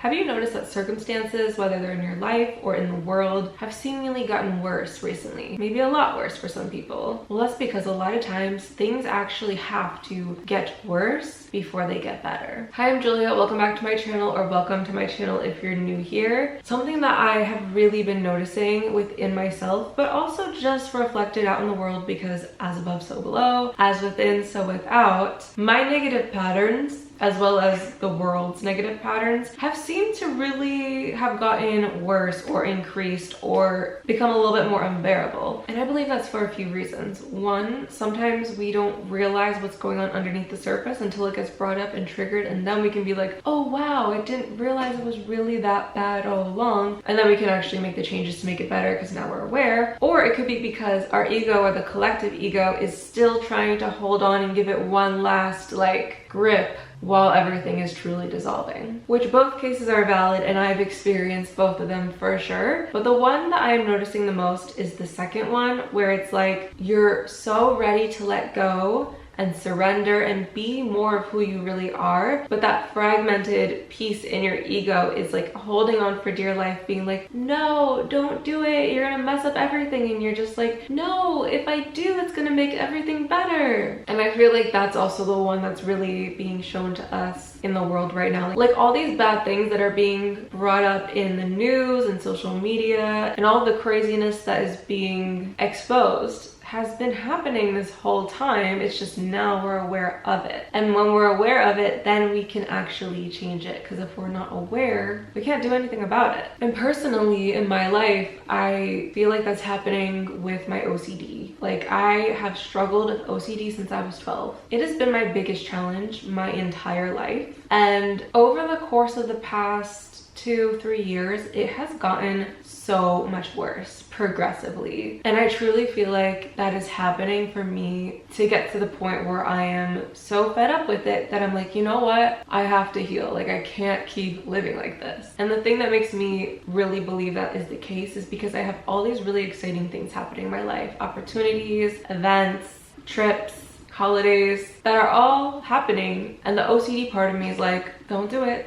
Have you noticed that circumstances, whether they're in your life or in the world, have seemingly gotten worse recently? Maybe a lot worse for some people. Well, that's because a lot of times things actually have to get worse before they get better. Hi, I'm Julia. Welcome back to my channel, or welcome to my channel if you're new here. Something that I have really been noticing within myself, but also just reflected out in the world, because as above, so below, as within, so without, my negative patterns as well as the world's negative patterns have seemed to really have gotten worse or increased or become a little bit more unbearable. And I believe that's for a few reasons. One, sometimes we don't realize what's going on underneath the surface until it gets brought up and triggered, and then we can be like, oh wow, I didn't realize it was really that bad all along. And then we can actually make the changes to make it better because now we're aware. Or it could be because our ego, or the collective ego, is still trying to hold on and give it one last grip while everything is truly dissolving. Which both cases are valid, and I've experienced both of them for sure. But the one that I'm noticing the most is the second one, where it's like you're so ready to let go and surrender and be more of who you really are, but that fragmented piece in your ego is like holding on for dear life, being like, no, don't do it, you're gonna mess up everything. And you're just like, no, if I do, it's gonna make everything better. And I feel like that's also the one that's really being shown to us in the world right now. Like all these bad things that are being brought up in the news and social media, and all the craziness that is being exposed has been happening this whole time. It's just now we're aware of it. And when we're aware of it, then we can actually change it. Because if we're not aware, we can't do anything about it. And personally, in my life, I feel like that's happening with my OCD. Like, I have struggled with OCD since I was 12. It has been my biggest challenge my entire life. And over the course of the past 2-3 years, it has gotten so much worse progressively. And I truly feel like that is happening for me to get to the point where I am so fed up with it that I'm like, you know what? I have to heal. Like, I can't keep living like this. And the thing that makes me really believe that is the case is because I have all these really exciting things happening in my life. Opportunities, events, trips, holidays that are all happening, and the OCD part of me is like, don't do it,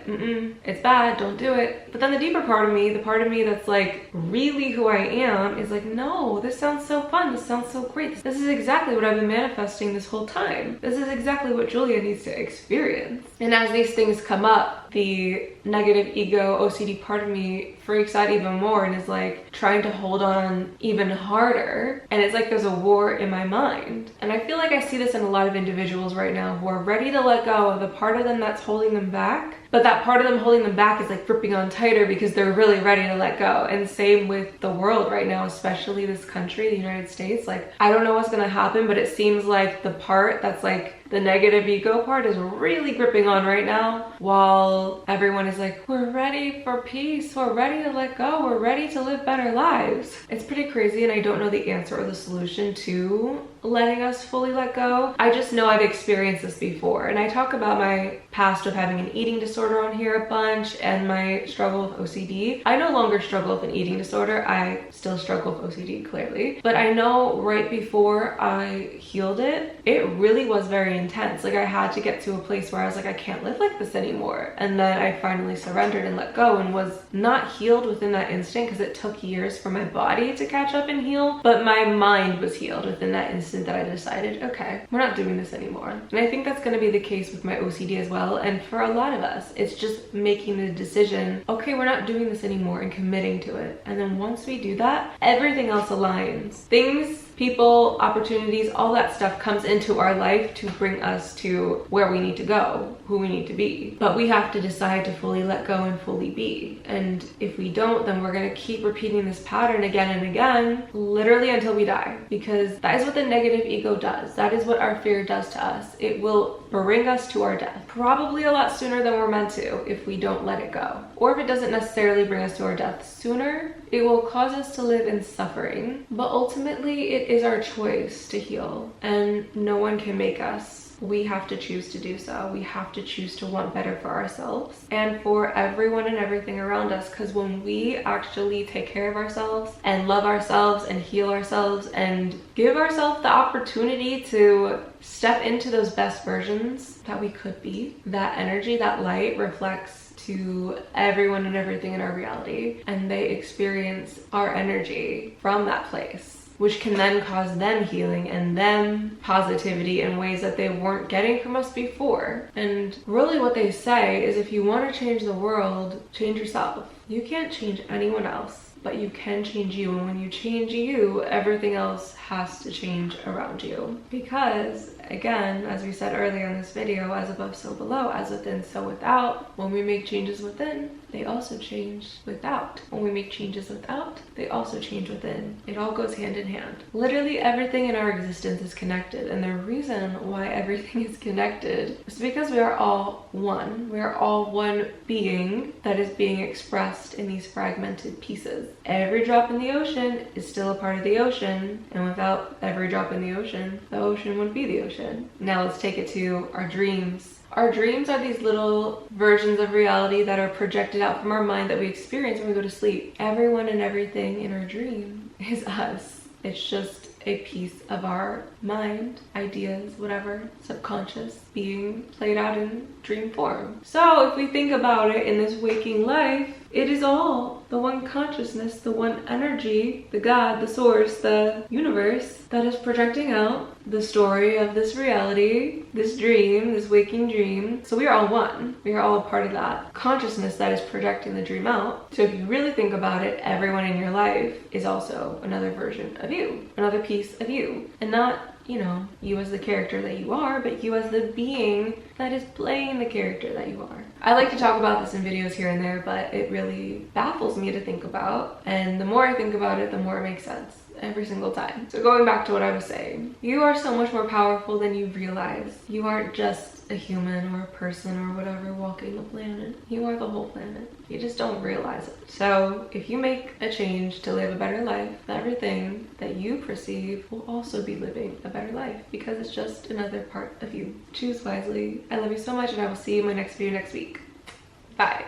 it's bad, don't do it. But then the deeper part of me, the part of me that's like really who I am, is like, no, this sounds so fun, this sounds so great, this is exactly what I've been manifesting this whole time, this is exactly what Julia needs to experience. And as these things come up, the negative ego OCD part of me freaks out even more and is like trying to hold on even harder, and it's like there's a war in my mind. And I feel like I see this in a lot of individuals right now who are ready to let go of the part of them that's holding them back, but that part of them holding them back is like gripping on tighter because they're really ready to let go. And same with the world right now, especially this country, the United States. Like, I don't know what's gonna happen, but it seems like the part that's like the negative ego part is really gripping on right now, while everyone is like, we're ready for peace, we're ready to let go, we're ready to live better lives. It's pretty crazy, and I don't know the answer or the solution to letting us fully let go. I just know I've experienced this before, and I talk about my past of having an eating disorder on here a bunch, and my struggle with OCD. I no longer struggle with an eating disorder. I still struggle with OCD, clearly, but I know right before I healed it, it really was very intense. Like, I had to get to a place where I was like, I can't live like this anymore. And then I finally surrendered and let go, and was not healed within that instant because it took years for my body to catch up and heal, but my mind was healed within that instant that I decided, okay, we're not doing this anymore. And I think that's going to be the case with my OCD as well. And for a lot of us, it's just making the decision, okay, we're not doing this anymore, and committing to it. And then once we do that, everything else aligns. Things, people, opportunities, all that stuff comes into our life to bring us to where we need to go, who we need to be. But we have to decide to fully let go and fully be. And if we don't, then we're gonna keep repeating this pattern again and again, literally until we die. Because that is what the negative ego does. That is what our fear does to us. It will bring us to our death. Probably a lot sooner than we're meant to if we don't let it go. Or if it doesn't necessarily bring us to our death sooner, it will cause us to live in suffering. But ultimately, it is our choice to heal, and no one can make us. We have to choose to do so. We have to choose to want better for ourselves and for everyone and everything around us, because when we actually take care of ourselves and love ourselves and heal ourselves and give ourselves the opportunity to step into those best versions that we could be, that energy, that light reflects to everyone and everything in our reality, and they experience our energy from that place, which can then cause them healing and them positivity in ways that they weren't getting from us before. And really what they say is, if you want to change the world, change yourself. You can't change anyone else, but you can change you. And when you change you, everything else has to change around you. Because again, as we said earlier in this video, as above, so below, as within, so without. When we make changes within, they also change without. When we make changes without, they also change within. It all goes hand in hand. Literally everything in our existence is connected, and the reason why everything is connected is because we are all one. We are all one being that is being expressed in these fragmented pieces. Every drop in the ocean is still a part of the ocean, and without every drop in the ocean wouldn't be the ocean. Now let's take it to our dreams. Our dreams are these little versions of reality that are projected out from our mind that we experience when we go to sleep. Everyone and everything in our dream is us. It's just a piece of our mind, ideas, whatever, subconscious, being played out in dream form. So if we think about it in this waking life, it is all the one consciousness, the one energy, the God, the source, the universe that is projecting out the story of this reality, this dream, this waking dream. So we are all one. We are all a part of that consciousness that is projecting the dream out. So if you really think about it, everyone in your life is also another version of you, another piece of you. And not, you as the character that you are, but you as the being that is playing the character that you are. I like to talk about this in videos here and there, but it really baffles me to think about. And the more I think about it, the more it makes sense every single time. So going back to what I was saying, you are so much more powerful than you realize. You aren't just a human or a person or whatever walking the planet. You are the whole planet. You just don't realize it. So if you make a change to live a better life, everything that you perceive will also be living a better life, because it's just another part of you. Choose wisely. I love you so much, and I will see you in my next video next week. Bye.